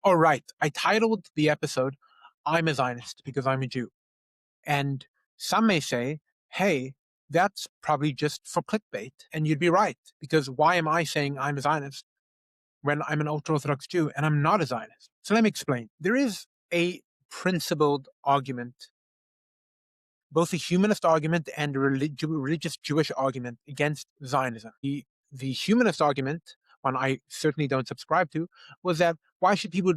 Oh, right. I titled the episode, I'm a Zionist because I'm a Jew. And some may say, hey, that's probably just for clickbait. And you'd be right, because why am I saying I'm a Zionist when I'm an ultra-Orthodox Jew and I'm not a Zionist? So let me explain. There is a principled argument, both a humanist argument and a religious Jewish argument against Zionism. The humanist argument, one I certainly don't subscribe to, was that why should people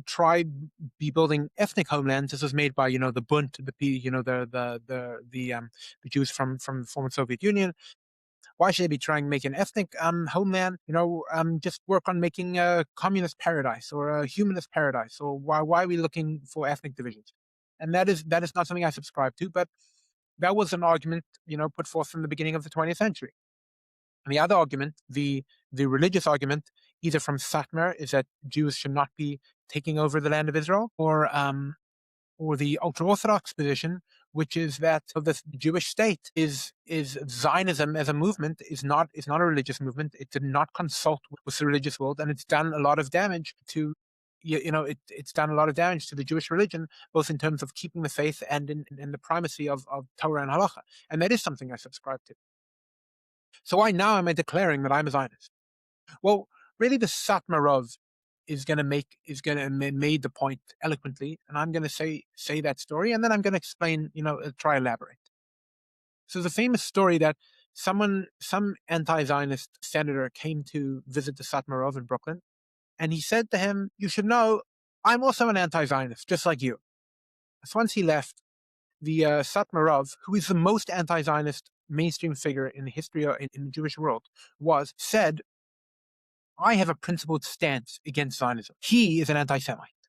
be building ethnic homelands? This was made by the Bund, the Jews from the former Soviet Union. Why should they be trying to make an ethnic homeland? Just work on making a communist paradise or a humanist paradise. Or why are we looking for ethnic divisions? And that is not something I subscribe to, but that was an argument, put forth from the beginning of the 20th century. And the other argument, the religious argument, either from Satmar, is that Jews should not be taking over the land of Israel, or the ultra-Orthodox position, which is that the Jewish state is Zionism as a movement is not a religious movement. It did not consult with the religious world, and it's done a lot of damage to it's done a lot of damage to the Jewish religion, both in terms of keeping the faith and in the primacy of Torah and Halacha. And that is something I subscribe to. So why now am I declaring that I'm a Zionist? Well, really, the Satmarov is going to made the point eloquently, and I'm going to say that story, and then I'm going to explain, try elaborate. So the famous story that some anti-Zionist senator came to visit the Satmarov in Brooklyn, and he said to him, "You should know, I'm also an anti-Zionist, just like you." So once he left, the Satmarov, who is the most anti-Zionist mainstream figure in the history in the Jewish world, said, "I have a principled stance against Zionism." He is an anti-Semite.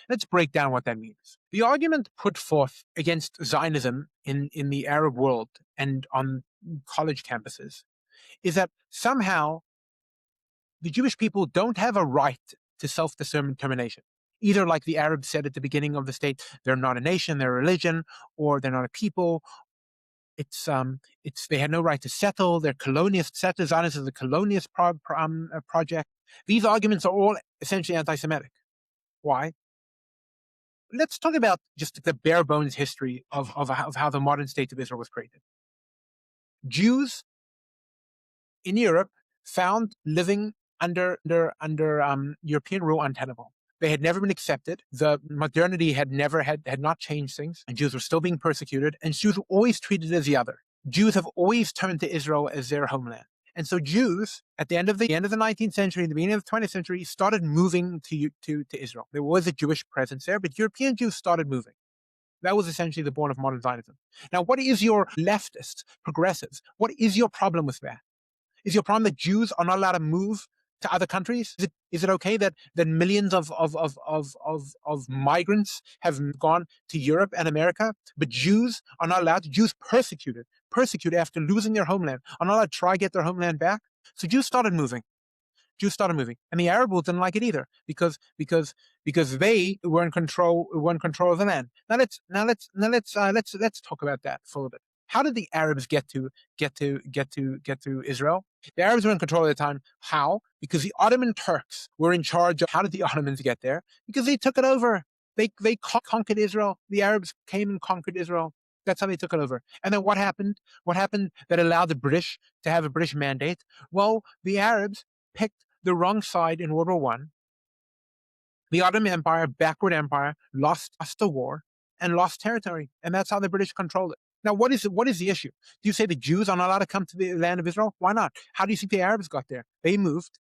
Let's break down what that means. The argument put forth against Zionism in the Arab world and on college campuses is that somehow the Jewish people don't have a right to self-determination. Either, like the Arabs said at the beginning of the state, they're not a nation, they're a religion, or they're not a people. They had no right to settle. They're colonialist settlers. Zionism is a colonialist project. These arguments are all essentially anti-Semitic. Why? Let's talk about just the bare bones history of how the modern state of Israel was created. Jews in Europe found living under European rule untenable. They had never been accepted. The modernity had not changed things, and Jews were still being persecuted, and Jews were always treated as the other. Jews have always turned to Israel as their homeland. And so Jews, at the end of the 19th century, the beginning of the 20th century, started moving to Israel. There was a Jewish presence there, but European Jews started moving. That was essentially the born of modern Zionism. Now, what is your leftist, progressives? What is your problem with that? Is your problem that Jews are not allowed to move to other countries? Is it okay that millions of migrants have gone to Europe and America, but Jews are not allowed? Jews persecuted after losing their homeland, are not allowed to try to get their homeland back. So Jews started moving, and the Arab world didn't like it either because they were in control of the land. Now let's talk about that for a little bit. How did the Arabs get to Israel? The Arabs were in control at the time. How? Because the Ottoman Turks were in charge of. How did the Ottomans get there? Because they took it over. They conquered Israel. The Arabs came and conquered Israel. That's how they took it over. And then what happened? What happened that allowed the British to have a British mandate? Well, the Arabs picked the wrong side in World War One. The Ottoman Empire, backward empire, lost the war and lost territory, and that's how the British controlled it. Now, what is the issue? Do you say the Jews are not allowed to come to the land of Israel? Why not? How do you think the Arabs got there? They moved.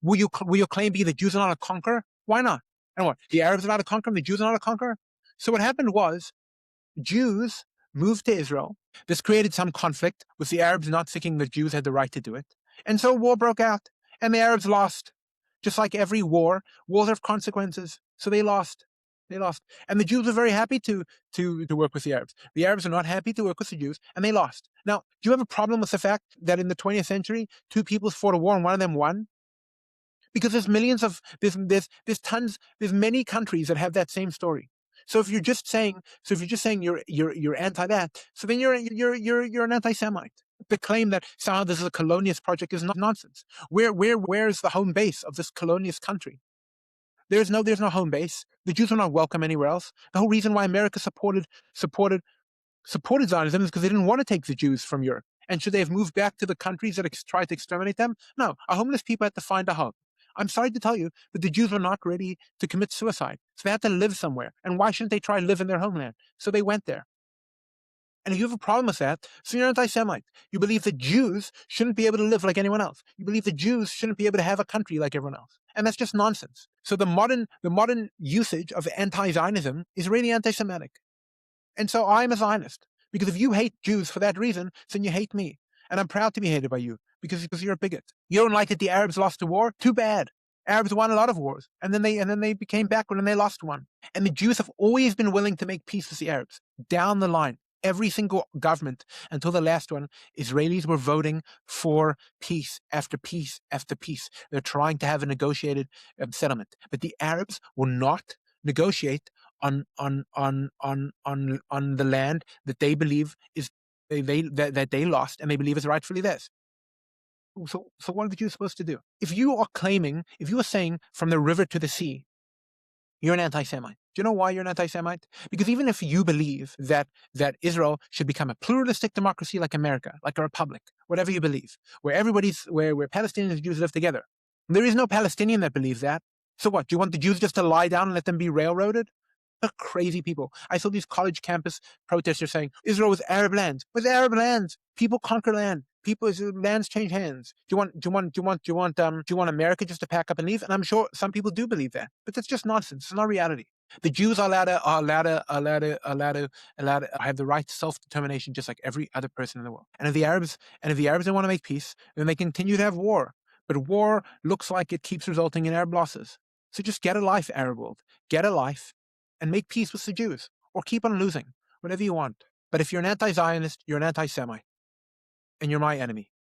Will your claim be the Jews are not a conqueror? Why not? And what? The Arabs are not a conqueror, the Jews are not a conqueror? So what happened was Jews moved to Israel. This created some conflict with the Arabs not thinking the Jews had the right to do it. And so war broke out, and the Arabs lost. Just like every war, wars have consequences. So they lost. And the Jews were very happy to work with the Arabs. The Arabs are not happy to work with the Jews, and they lost. Now, do you have a problem with the fact that in the 20th century, two peoples fought a war and one of them won? Because there's many countries that have that same story. So if you're just saying you're anti that, so then you're an anti-Semite. The claim that somehow this is a colonialist project is not nonsense. Where's the home base of this colonialist country? There's no home base. The Jews are not welcome anywhere else. The whole reason why America supported Zionism is because they didn't want to take the Jews from Europe. And should they have moved back to the countries that tried to exterminate them? No, our homeless people had to find a home. I'm sorry to tell you, but the Jews were not ready to commit suicide. So they had to live somewhere. And why shouldn't they try to live in their homeland? So they went there. And if you have a problem with that, so you're anti-Semite. You believe that Jews shouldn't be able to live like anyone else. You believe that Jews shouldn't be able to have a country like everyone else. And that's just nonsense. So the modern usage of anti-Zionism is really anti-Semitic. And so I'm a Zionist. Because if you hate Jews for that reason, then you hate me. And I'm proud to be hated by you because you're a bigot. You don't like that the Arabs lost the war? Too bad. Arabs won a lot of wars, and then they became backward and they lost one. And the Jews have always been willing to make peace with the Arabs down the line. Every single government until the last one, Israelis were voting for peace after peace after peace. They're trying to have a negotiated settlement, but the Arabs will not negotiate on the land that they believe is that they lost and they believe is rightfully theirs. So what are the Jews supposed to do? If you are saying from the river to the sea, you're an anti-Semite. Do you know why you're an anti-Semite? Because even if you believe that Israel should become a pluralistic democracy like America, like a republic, whatever you believe, where Palestinians and Jews live together, there is no Palestinian that believes that. So what? Do you want the Jews just to lie down and let them be railroaded? They're crazy people. I saw these college campus protesters saying Israel was Arab land. With Arab lands, people conquer land. Lands change hands. Do you want America just to pack up and leave? And I'm sure some people do believe that, but that's just nonsense. It's not reality. The Jews are allowed to have the right to self-determination, just like every other person in the world. And if the Arabs don't want to make peace, then they continue to have war. But war looks like it keeps resulting in Arab losses. So just get a life, Arab world. Get a life and make peace with the Jews, or keep on losing, whatever you want. But if you're an anti-Zionist, you're an anti-Semite, and you're my enemy.